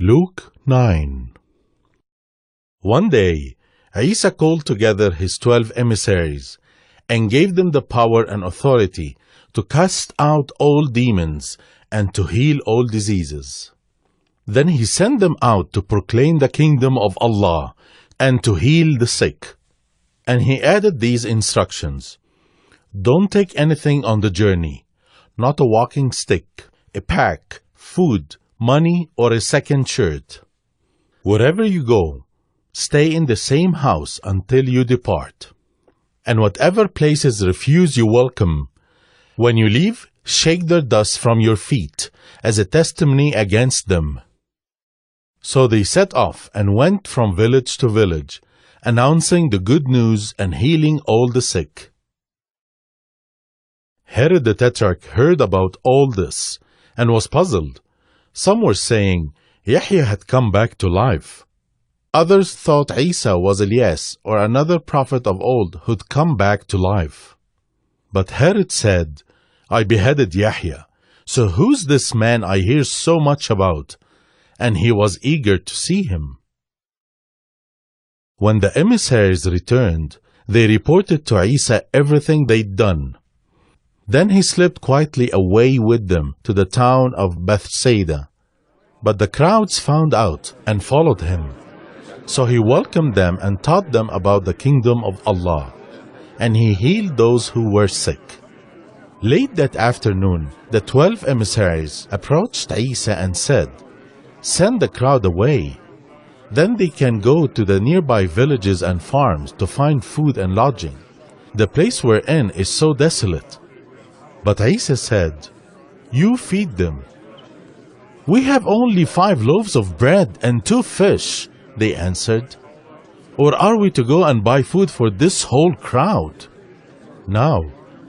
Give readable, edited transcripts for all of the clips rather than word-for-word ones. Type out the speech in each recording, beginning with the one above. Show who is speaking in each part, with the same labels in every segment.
Speaker 1: Luke 9. One day, Isa called together his 12 emissaries and gave them the power and authority to cast out all demons and to heal all diseases. Then he sent them out to proclaim the kingdom of Allah and to heal the sick. And he added these instructions: don't take anything on the journey, not a walking stick, a pack, food, money, or a second shirt. Wherever you go, stay in the same house until you depart. And whatever places refuse you welcome, when you leave, shake their dust from your feet as a testimony against them. So they set off and went from village to village, announcing the good news and healing all the sick. Herod the Tetrarch heard about all this and was puzzled. Some were saying Yahya had come back to life. Others thought Isa was Elias or another prophet of old who'd come back to life. But Herod said, I beheaded Yahya, so who's this man I hear so much about? And he was eager to see him. When the emissaries returned, they reported to Isa everything they'd done. Then he slipped quietly away with them to the town of Bethsaida. But the crowds found out and followed him. So he welcomed them and taught them about the kingdom of Allah, and he healed those who were sick. Late that afternoon, the 12 emissaries approached Isa and said, send the crowd away. Then they can go to the nearby villages and farms to find food and lodging. The place we're in is so desolate. But Isa said, you feed them. We have only 5 loaves of bread and 2 fish, they answered. Or are we to go and buy food for this whole crowd? Now,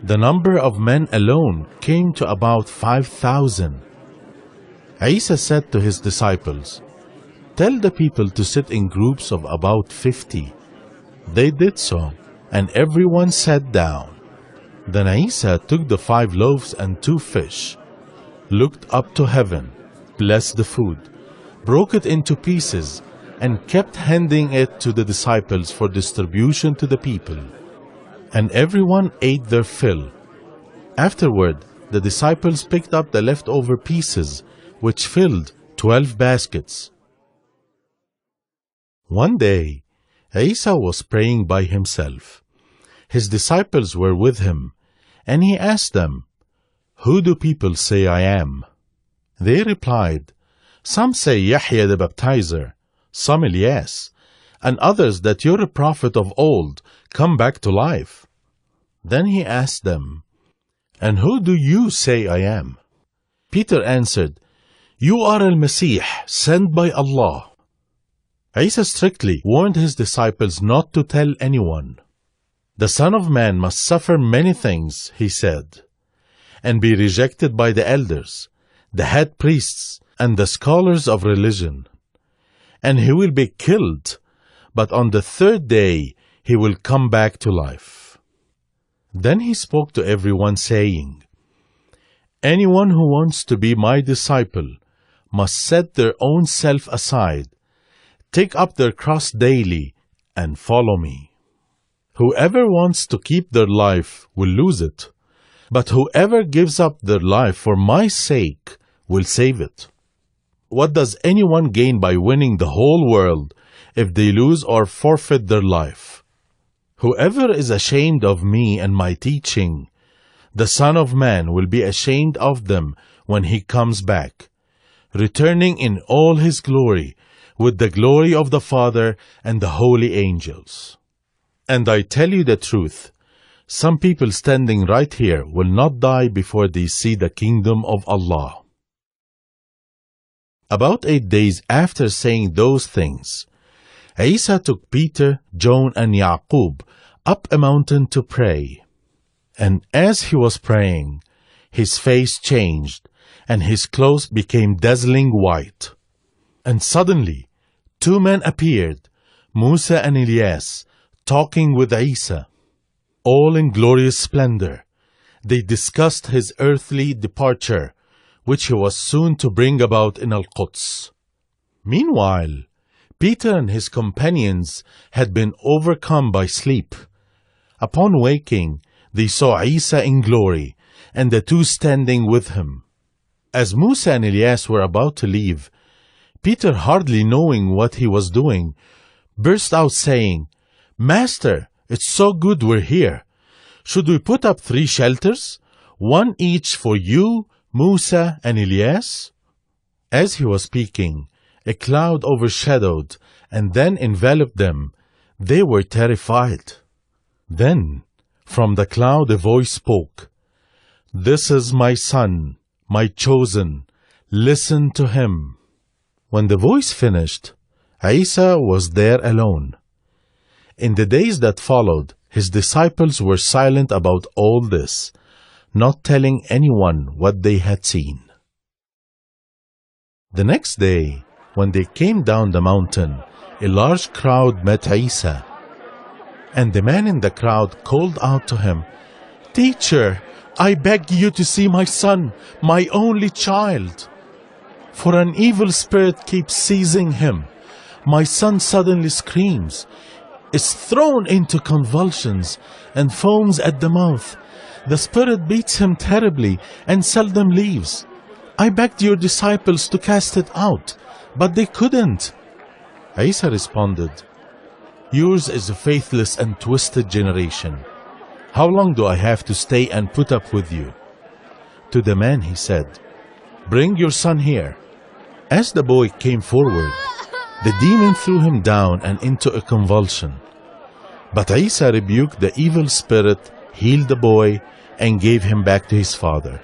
Speaker 1: the number of men alone came to about 5,000. Isa said to his disciples, tell the people to sit in groups of about 50. They did so, and everyone sat down. Then Isa took the 5 loaves and 2 fish, looked up to heaven, blessed the food, broke it into pieces, and kept handing it to the disciples for distribution to the people. And everyone ate their fill. Afterward, the disciples picked up the leftover pieces, which filled 12 baskets. One day, Isa was praying by himself. His disciples were with him, and he asked them, who do people say I am? They replied, some say Yahya the Baptizer, some Elias, and others that you're a prophet of old, come back to life. Then he asked them, and who do you say I am? Peter answered, you are al-Masih, sent by Allah. Isa strictly warned his disciples not to tell anyone. The Son of Man must suffer many things, he said, and be rejected by the elders, the head priests, and the scholars of religion. And he will be killed, but on the 3rd day he will come back to life. Then he spoke to everyone, saying, anyone who wants to be my disciple must set their own self aside, take up their cross daily, and follow me. Whoever wants to keep their life will lose it, but whoever gives up their life for my sake will save it. What does anyone gain by winning the whole world if they lose or forfeit their life? Whoever is ashamed of me and my teaching, the Son of Man will be ashamed of them when he comes back, returning in all his glory with the glory of the Father and the holy angels. And I tell you the truth, some people standing right here will not die before they see the kingdom of Allah. About 8 days after saying those things, Isa took Peter, John, and Yaqub up a mountain to pray. And as he was praying, his face changed, and his clothes became dazzling white. And suddenly, 2 men appeared, Musa and Elias, talking with Isa. All in glorious splendor, they discussed his earthly departure, which he was soon to bring about in Al-Quds. Meanwhile, Peter and his companions had been overcome by sleep. Upon waking, they saw Isa in glory, and the two standing with him. As Musa and Elias were about to leave, Peter, hardly knowing what he was doing, burst out saying, "Master, it's so good we're here. Should we put up 3 shelters, one each for you, Musa, and Elias?" As he was speaking, a cloud overshadowed and then enveloped them. They were terrified. Then, from the cloud a voice spoke, "This is my son, my chosen. Listen to him." When the voice finished, Isa was there alone. In the days that followed, his disciples were silent about all this, not telling anyone what they had seen. The next day, when they came down the mountain, a large crowd met Isa. And the man in the crowd called out to him, "Teacher, I beg you to see my son, my only child. For an evil spirit keeps seizing him. My son suddenly screams, is thrown into convulsions, and foams at the mouth. The spirit beats him terribly and seldom leaves. I begged your disciples to cast it out, but they couldn't." Isa responded, "Yours is a faithless and twisted generation. How long do I have to stay and put up with you?" To the man he said, "Bring your son here." As the boy came forward, the demon threw him down and into a convulsion. But Isa rebuked the evil spirit, healed the boy, and gave him back to his father.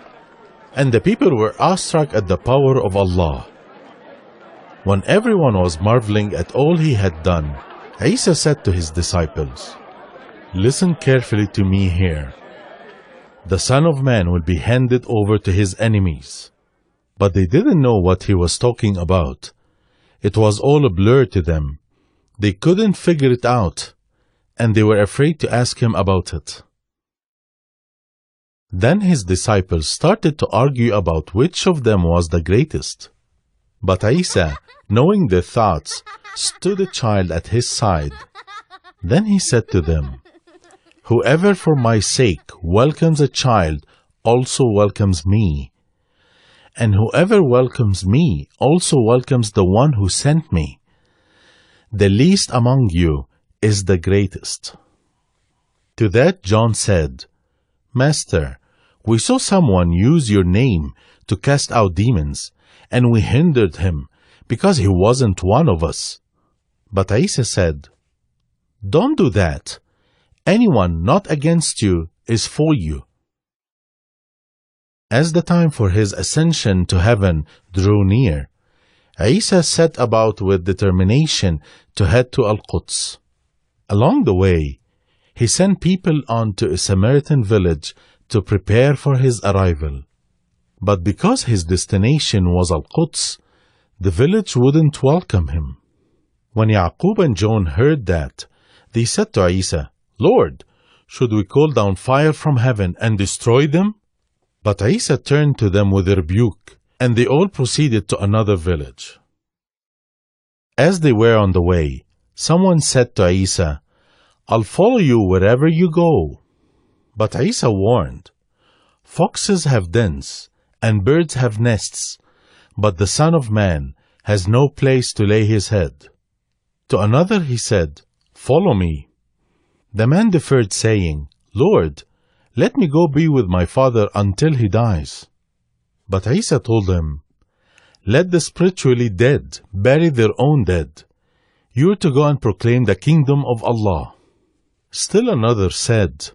Speaker 1: And the people were awestruck at the power of Allah. When everyone was marveling at all he had done, Isa said to his disciples, "Listen carefully to me here. The Son of Man will be handed over to his enemies." But they didn't know what he was talking about. It was all a blur to them. They couldn't figure it out, and they were afraid to ask him about it. Then his disciples started to argue about which of them was the greatest. But Isa, knowing their thoughts, stood a child at his side. Then he said to them, "Whoever for my sake welcomes a child also welcomes me. And whoever welcomes me also welcomes the one who sent me. The least among you is the greatest." To that John said, "Master, we saw someone use your name to cast out demons, and we hindered him because he wasn't one of us." But Isa said, "Don't do that. Anyone not against you is for you." As the time for his ascension to heaven drew near, Isa set about with determination to head to Al-Quds. Along the way, he sent people on to a Samaritan village to prepare for his arrival. But because his destination was Al-Quds, the village wouldn't welcome him. When Yaqub and John heard that, they said to Isa, "Lord, should we call down fire from heaven and destroy them?" But Isa turned to them with a rebuke, and they all proceeded to another village. As they were on the way, someone said to Isa, "I'll follow you wherever you go." But Isa warned, "Foxes have dens, and birds have nests, but the Son of Man has no place to lay his head." To another he said, "Follow me." The man deferred, saying, "Lord, let me go be with my father until he dies." But Isa told him, "Let the spiritually dead bury their own dead. You are to go and proclaim the kingdom of Allah." Still another said,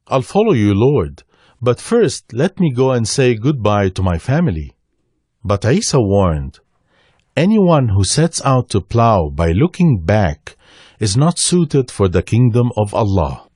Speaker 1: "I'll follow you, Lord, but first let me go and say goodbye to my family." But Isa warned, "Anyone who sets out to plow by looking back is not suited for the kingdom of Allah."